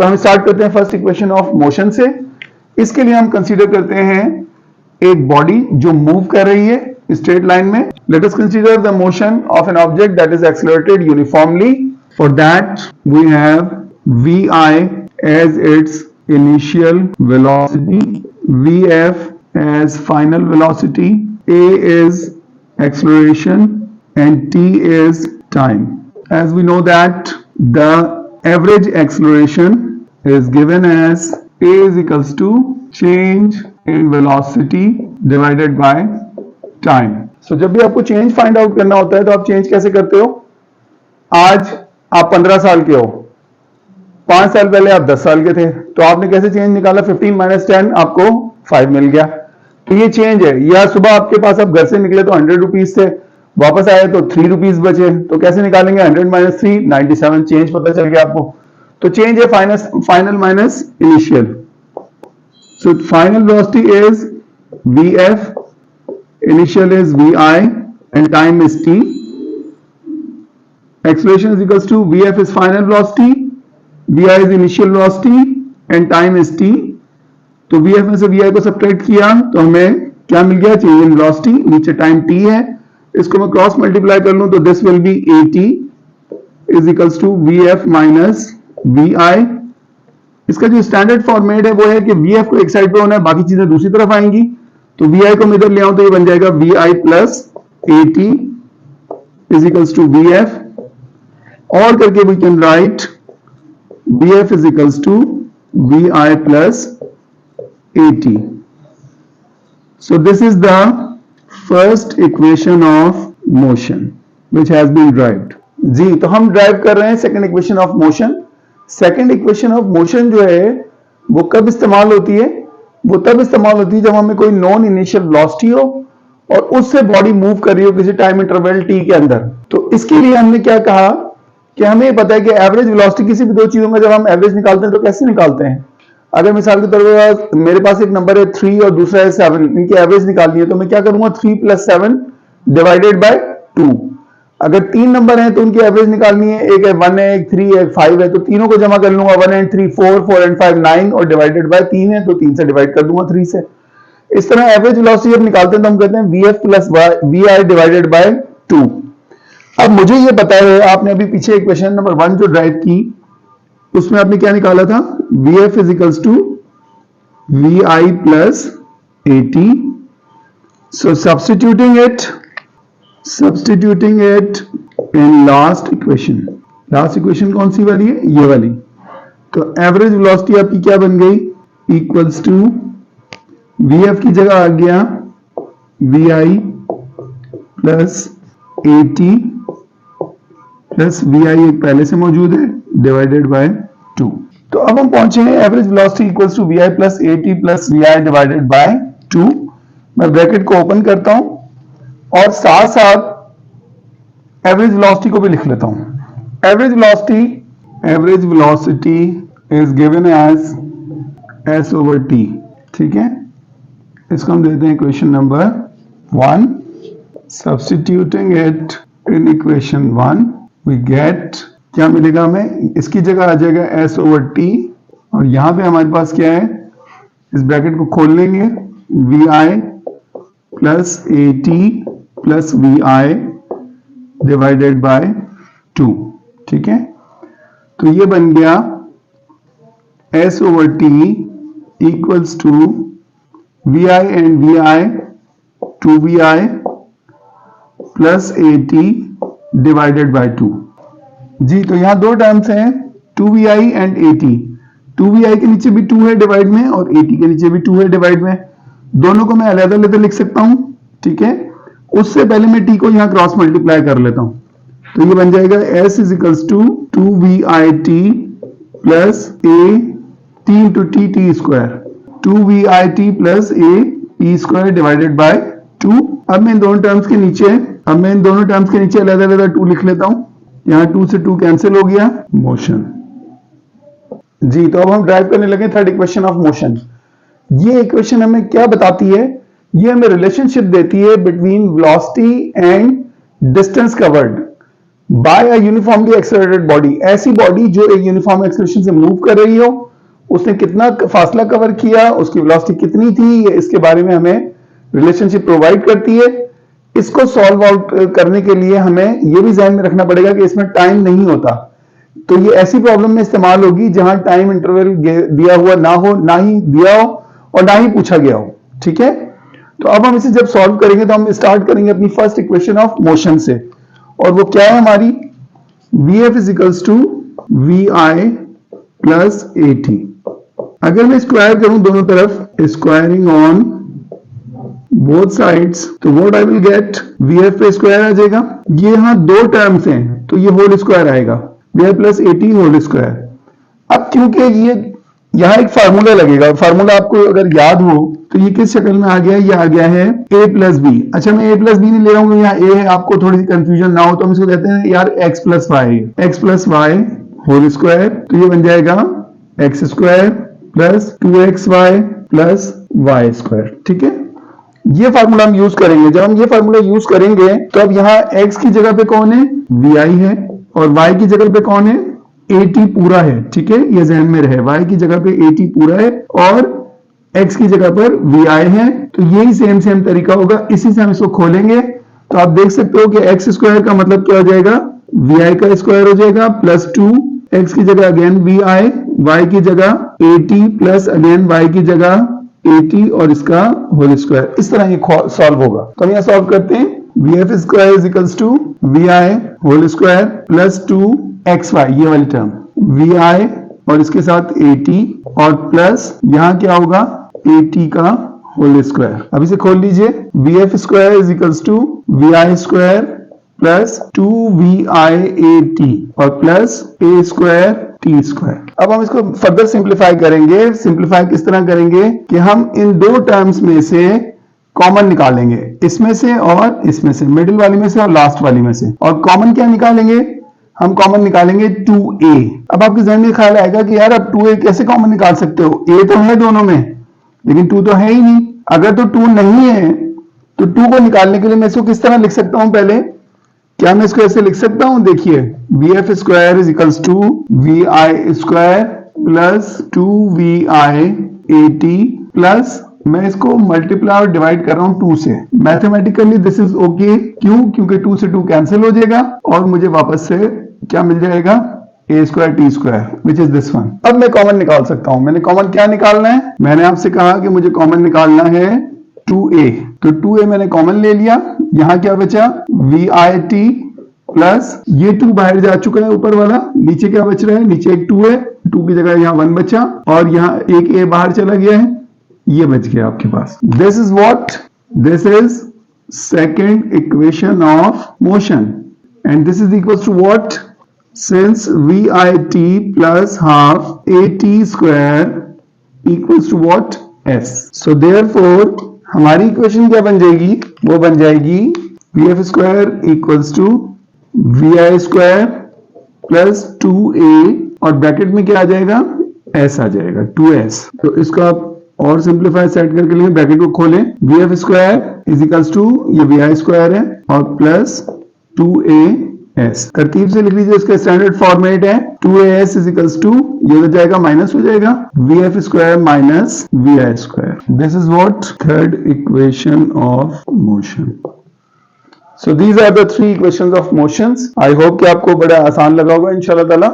तो हम स्टार्ट करते हैं फर्स्ट इक्वेशन ऑफ मोशन से। इसके लिए हम कंसीडर करते हैं एक बॉडी जो मूव कर रही है स्ट्रेट लाइन में। Let us consider the motion of an object that is accelerated uniformly. For that we have vi as its initial velocity, vf as final velocity, a is acceleration and t is time. As we know that the average acceleration is given as a is equals to change in velocity divided by time. So जब भी आपको change find out करना होता है तो आप change कैसे करते हो? आज आप 15 साल के हो, 5 साल पहले आप 10 साल के थे, तो आपने कैसे चेंज निकाला? 15 माइनस 10 आपको 5 मिल गया, तो ये चेंज है। या सुबह आपके पास आप घर से निकले तो 100 रुपीज थे, वापस आए तो 3 रुपीज बचे, तो कैसे निकालेंगे? 100 माइनस 3 97, चेंज पता चल गया आपको। तो चेंज है final minus initial. So final velocity is vf, initial is vi and time is t. Acceleration is equals to vf is final velocity, vi is initial velocity and time is t. तो vf में से vi को subtract किया तो हमें क्या मिल गया? चेंज इन वेलोसिटी, नीचे टाइम t है, इसको मैं क्रॉस मल्टीप्लाई कर लूं तो this will be at is equals to vf minus vi। इसका जो स्टैंडर्ड फॉर्मेट है वो है कि vf को एक साइड पे होना है, बाकी चीजें दूसरी तरफ आएंगी। तो vi को मैं इधर ले आऊं तो ये बन जाएगा vi plus at is equals to vf, और करके we can write vf is equals to vi plus at. So this is the first equation of motion which has been derived. जी, तो हम ड्राइव कर रहे हैं second equation of motion. Second equation of motion जो है वो कब इस्तेमाल होती है? वो तब इस्तेमाल होती है जब हमें कोई नॉन इनिशियल वेलोसिटी हो और उससे बॉडी मूव कर रही हो किसी टाइम इंटरवल t के अंदर। तो इसके लिए हमने क्या कहा कि हमें पता है कि एवरेज वेलोसिटी किसी भी दो चीजों में जब हम एवरेज निकालते हैं तो कैसे निकालते हैं? अगर मिसाल के तौर पर मेरे पास एक नंबर है 3 और दूसरा है 7, इनकी एवरेज निकालनी है तो मैं क्या करूंगा? 3 प्लस 7 डिवाइडेड बाय 2। अगर 3 नंबर हैं तो उनकी एवरेज निकालनी है, एक है 1 है, एक 3 है, एक 5 है, तो तीनों को जमा कर लूंगा। 1 एंड 3 4, 4 एंड 5 9 और डिवाइडेड बाय 3 है तो 3 से डिवाइड कर दूंगा 3 से। इस तरह एवरेज वेलोसिटी जब निकालते हैं तो हम कहते हैं vf plus vi divided by 2। अब मुझे ये पता है, आपने अभी पीछे इक्वेशन नंबर 1 जो ड्राइव की उसमें आपने क्या निकाला था? vf is equals to vi plus at। So substituting it in last equation कौन सी वाली है? ये वाली। तो एवरेज वेलोसिटी आपकी क्या बन गई? इक्वल्स टू vf की जगह आ गया vi plus at plus vi एक पहले से मौजूद है डिवाइडेड बाय 2। तो अब हम पहुंचे हैं average velocity equals to vi plus at plus vi divided by 2। मैं ब्रैकेट को ओपन करता हूं और साथ साथ एवरेज वेलोसिटी को भी लिख लेता हूं। Average velocity is given as s over t। ठीक है, इसको हम देते हैं equation number 1। Substituting it in equation 1 we get, क्या मिलेगा हमें? इसकी जगह आ जाएगा s ओवर t और यहां पे हमारे पास क्या है? इस ब्रैकेट को खोल लेंगे, vi plus at plus vi divided by 2। ठीक है, तो ये बन गया s over t equals to vi and vi 2vi plus at divided by 2। जी, तो यहां दो टर्म्स हैं 2vi एंड at। 2vi के नीचे भी 2 है डिवाइड में और at के नीचे भी 2 है डिवाइड में, दोनों को मैं अलग-अलग लिख सकता हूं। ठीक है, उससे पहले मैं t को यहां क्रॉस मल्टीप्लाई कर लेता हूं, तो ये बन जाएगा s is equals to 2vit plus a t into t square, 2vit plus a t square divided by 2। अब मैं इन दोनों टर्म्स के नीचे अलग-अलग 2 लिख लेता हूं, यहां 2 से 2 कैंसिल हो गया, मोशन। जी, तो अब हम ड्राइव करने लगे थर्ड इक्वेशन ऑफ मोशन। ये इक्वेशन हमें क्या बताती है? ये हमें रिलेशनशिप देती है between velocity and distance covered. By a uniformly accelerated body, ऐसी बॉडी जो एक यूनिफॉर्म एक्सेलरेशन से मूव कर रही हो, उसने कितना फासला कवर किया, उसकी वेलोसिटी कितनी थी, ये इसके बारे में हमें रिलेशनशिप प्रोवाइड करती है। इसको सॉल्व आउट करने के लिए हमें ये भी ध्यान में रखना पड़ेगा कि इसमें टाइम नहीं होता, तो ये ऐसी प्रॉब्लम में इस्तेमाल होगी जहां टाइम इंटरवल दिया हुआ ना हो, ना ही दिया हो और ना ही पूछा गया हो। ठीक है, तो अब हम इसे जब सॉल्व करेंगे तो हम स्टार्ट करेंगे अपनी फर्स्ट इक्वेशन ऑफ मोशन से, और वो क्या है हमारी, Vf is equals to Vi plus AT। अगर मैं स्क्वायर करूं दोनों तरफ, स्क्वायरिंग ऑन बोथ साइड्स, तो what I will get, Vf पे स्क्वायर आ जाएगा, ये यहाँ दो टर्म्स हैं तो ये होल स्क्वायर आएगा, Vf plus AT whole square. अब क्योंकि ये यहाँ एक फार्मूला लगेगा, फार्मूला आपको अगर याद हो तो ये किस शक्ल में आ गया है, ये आ गया है a प्लस बी। अच्छा, मैं a प्लस बी नहीं ले रहा हूँ, यहाँ a है, आपको थोड़ी सी कंफ्यूजन ना हो तो हम इसको कहते हैं यार x plus y whole square, तो ये बन जाएगा x square plus 2xy plus y square. ठीक है, ये फार्मूला हम यूज करेंगे। जब हम ये फार्मूला यूज करेंगे तो अब यहाँ x की जगह पे कौन है, vi है, और y की जगह पे कौन है, AT पूरा है। ठीक है, ये ध्यान में रहे, y की जगह पे AT पूरा है और x की जगह पर vi है, तो यही सेम तरीका होगा, इसी से हम इसको खोलेंगे। तो आप देख सकते हो कि x स्क्वायर का मतलब क्या हो जाएगा, vi का स्क्वायर हो जाएगा प्लस 2, x की जगह अगेन vi, y की जगह AT प्लस अगेन y की जगह AT और इसका होल स्क्वायर। इस तरह ये सॉल्व होगा। तो हम यहाँ सॉल्व करते हैं, Vf square is equals to vi whole square plus 2xy, ये वाली टर्म vi और इसके साथ AT और प्लस यहाँ क्या होगा, AT का होल स्क्वायर। अब इसे खोल लीजिए, Vf square is equals to vi square plus 2viAT और plus a square t square. अब हम इसको फर्दर सिंप्लीफाई करेंगे। सिंप्लीफाई किस तरह करेंगे कि हम इन दो टर्म्स में से कॉमन निकालेंगे, इसमें से और इसमें से, मिडिल वाली में से और लास्ट वाली में से। और कॉमन क्या निकालेंगे, हम कॉमन निकालेंगे 2a। अब आपके जहन में ख्याल आएगा कि यार अब 2a कैसे कॉमन निकाल सकते हो, a तो है दोनों में लेकिन 2 तो है ही नहीं। अगर तो 2 नहीं है तो 2 को निकालने के लिए मैं इसको किस तरह लिख सकता हूं, पहले क्या मैं इसको ऐसे लिख सकता हूं, देखिए Vf square is equals to vi square plus 2viAT plus, मैं इसको मल्टीप्लाई और डिवाइड कर रहा हूं 2 से। मैथमेटिकली दिस इज ओके, क्यों, क्योंकि 2 से 2 कैंसिल हो जाएगा और मुझे वापस से क्या मिल जाएगा, a square t square which is this one. अब मैं कॉमन निकाल सकता हूं। मैंने कॉमन क्या निकालना है, मैंने आपसे कहा कि मुझे कॉमन निकालना है 2a, तो 2a मैंने कॉमन ले लिया। यहां क्या बचा, viT प्लस ये 2 बाहर जा चुका है ऊपर वाला, नीचे क्या बच रहा है, नीचे एक 2 है, 2 की जगह यहाँ 1 बचा और यहाँ एक a बाहर चला गया है, ये बच गया आपके पास। This is what, this is second equation of motion and this is equal to what, since VIT plus half AT square equals to what, S। So therefore हमारी इक्वेशन क्या बन जाएगी, वो बन जाएगी Vf square equals to vi square plus 2a और bracket में क्या आ जाएगा, s आ जाएगा, 2s। तो इसको आप और सिंप्लीफाई सेट करके लिए ब्रैकेट को खोलें, Vf square is equals to, ये vi स्क्वायर है और प्लस 2as। तरतीब से लिख लीजिए, इसका स्टैंडर्ड फॉर्मेट है 2as इज इक्वल्स टू, ये हो जाएगा माइनस हो जाएगा Vf square minus vi square. This is what, third equation of motion. So these are the three equations of motions. I hope कि आपको बड़ा आसान लगा होगा इंशाल्लाह ताला।